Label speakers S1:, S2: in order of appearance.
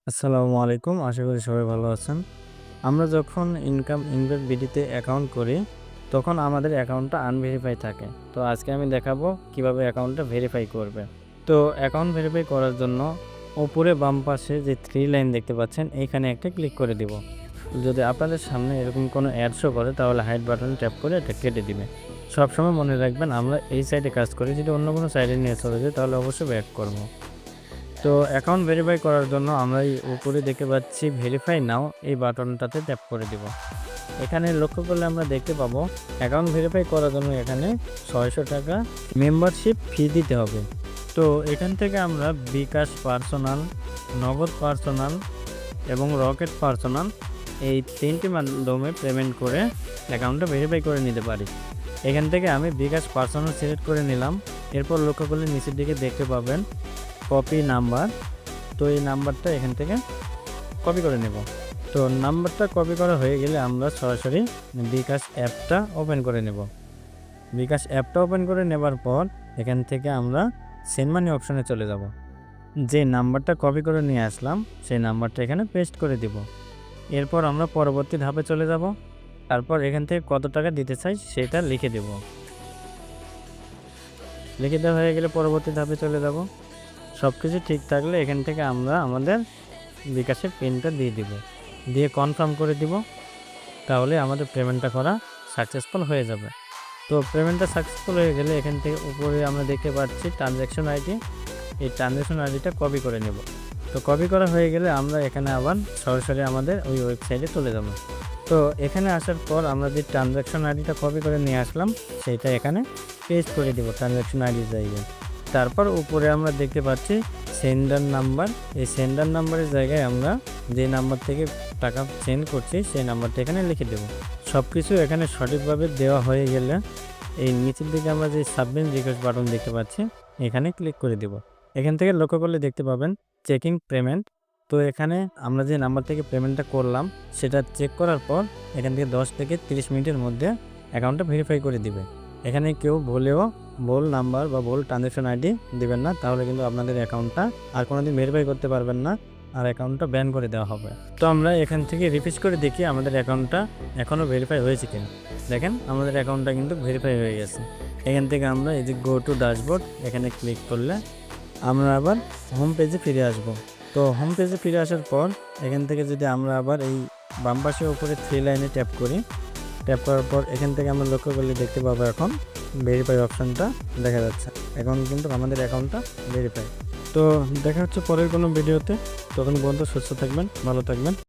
S1: আসসালামু আলাইকুম। আশা করি সবাই ভালো আছেন। আমরা যখন ইনকাম ইনভেস্ট বিডিতে অ্যাকাউন্ট করি, তখন আমাদের অ্যাকাউন্টটা আনভেরিফাই থাকে। তো আজকে আমি দেখাবো কিভাবে অ্যাকাউন্টটা ভেরিফাই করবে। তো অ্যাকাউন্ট ভেরিফাই করার জন্য উপরে বাম পাশে যে 3 লাইন দেখতে পাচ্ছেন, এইখানে একটা ক্লিক করে দিব। যদি আপনাদের সামনে এরকম কোনো অ্যাড শো করে তাহলে হাইড বাটনে ট্যাপ করে এটা কেটে দিবে। সবসময় মনে রাখবেন আমরা এই সাইডে কাজ করি, যদি অন্য কোনো সাইডে নিয়ে চলে যাই তাহলে অবশ্যই ব্যাক করব। তো অ্যাকাউন্ট ভেরিফাই করার জন্য আমরা এই উপরে দেখতে পাচ্ছি ভেরিফাই নাও, এই বাটনটাতে ট্যাপ করে দিব। এখানে লক্ষ্য করলে আমরা দেখতে পাবো অ্যাকাউন্ট ভেরিফাই করার জন্য এখানে 600 টাকা মেম্বারশিপ ফি দিতে হবে। তো এখান থেকে আমরা বিকাশ পার্সোনাল, নগদ পার্সোনাল এবং রকেট পার্সোনাল এই 3টি মাধ্যমে পেমেন্ট করে অ্যাকাউন্টটা ভেরিফাই করে নিতে পারি। এখান থেকে আমি বিকাশ পার্সোনাল সিলেক্ট করে নিলাম। এরপর লক্ষ্য করলে নিচের দিকে দেখতে পাবেন কপি নাম্বার। তো এই নাম্বারটা এখান থেকে কপি করে নেব। তো নাম্বারটা কপি করা হয়ে গেলে আমরা সরাসরি বিকাশ অ্যাপটা ওপেন করে নেব। বিকাশ অ্যাপটা ওপেন করে নেবার পর এখান থেকে আমরা সেন্ড মানি অপশনে চলে যাব। যে নাম্বারটা কপি করে নিয়ে আসলাম সেই নাম্বারটা এখানে পেস্ট করে দিব। এরপর আমরা পরবর্তী ধাপে চলে যাব। তারপর এখান থেকে কত টাকা দিতে চাই সেটা লিখে দেব। লিখে দেওয়া হয়ে গেলে পরবর্তী ধাপে চলে যাব। সব কিছু ঠিক থাকলে এখান থেকে আমরা আমাদের বিকাশের পিনটা দিয়ে দিব, দিয়ে কনফার্ম করে দিব। তাহলে আমাদের পেমেন্টটা করা সাকসেসফুল হয়ে যাবে। তো পেমেন্টটা সাকসেসফুল হয়ে গেলে এখান থেকে উপরে আমরা দেখতে পাচ্ছি ট্রানজ্যাকশন আইডি। এই ট্রানজ্যাকশন আইডিটা কপি করে নেব। তো কপি করা হয়ে গেলে আমরা এখানে আবার সরাসরি আমাদের ওই ওয়েবসাইটে চলে যাব। তো এখানে আসার পর আমরা যে ট্রানজ্যাকশন আইডিটা কপি করে নিয়ে আসলাম সেইটা এখানে পেস্ট করে দেব ট্রানজ্যাকশন আইডির জায়গায়। তারপর উপরে আমরা দেখতে পাচ্ছি সেন্ডার নাম্বার। এই সেন্ডার নাম্বারের জায়গায় আমরা যে নাম্বার থেকে টাকা সেন্ড করছি সেই নাম্বারটা এখানে লিখে দেব। সব কিছু এখানে সঠিকভাবে দেওয়া হয়ে গেলে এই নিচের দিকে আমরা যে সাবমিট রিকোয়েস্ট বাটন দেখতে পাচ্ছি এখানে ক্লিক করে দেব। এখান থেকে লক্ষ্য করলে দেখতে পাবেন চেকিং পেমেন্ট। তো এখানে আমরা যে নাম্বার থেকে পেমেন্টটা করলাম সেটা চেক করার পর এখান থেকে 10 থেকে 30 মিনিটের মধ্যে অ্যাকাউন্টটা ভেরিফাই করে দিবে। এখানে কেউ ভুলেও ভুল নাম্বার বা ভুল ট্রানজ্যাকশন আইডি দিবেন না, তাহলে কিন্তু আপনাদের অ্যাকাউন্টটা আর কোনোদিন ভেরিফাই করতে পারবেন না, আর অ্যাকাউন্টটা ব্যান করে দেওয়া হবে। তো আমরা এখান থেকে রিফ্রেশ করে দেখি আমাদের অ্যাকাউন্টটা এখনও ভেরিফাই হয়েছে কিনা। দেখেন আমাদের অ্যাকাউন্টটা কিন্তু ভেরিফাই হয়ে গেছে। এখান থেকে আমরা এই যে গো টু ড্যাশবোর্ড এখানে ক্লিক করলে আমরা আবার হোম পেজে ফিরে আসব। তো হোম পেজে ফিরে আসার পর এখান থেকে যদি আমরা আবার এই বাম পাশের উপরে 3 লাইনে ট্যাপ করি, ট্যাপ করার পর এখান থেকে আমরা লক্ষ্য করলে দেখতে পাবো এখন ভেরিফাই অপশানটা দেখা যাচ্ছে। এখন কিন্তু আমাদের অ্যাকাউন্টটা ভেরিফাই। তো দেখা হচ্ছে পরের কোনো ভিডিওতে। তখন পর্যন্ত সুস্থ থাকবেন, ভালো থাকবেন।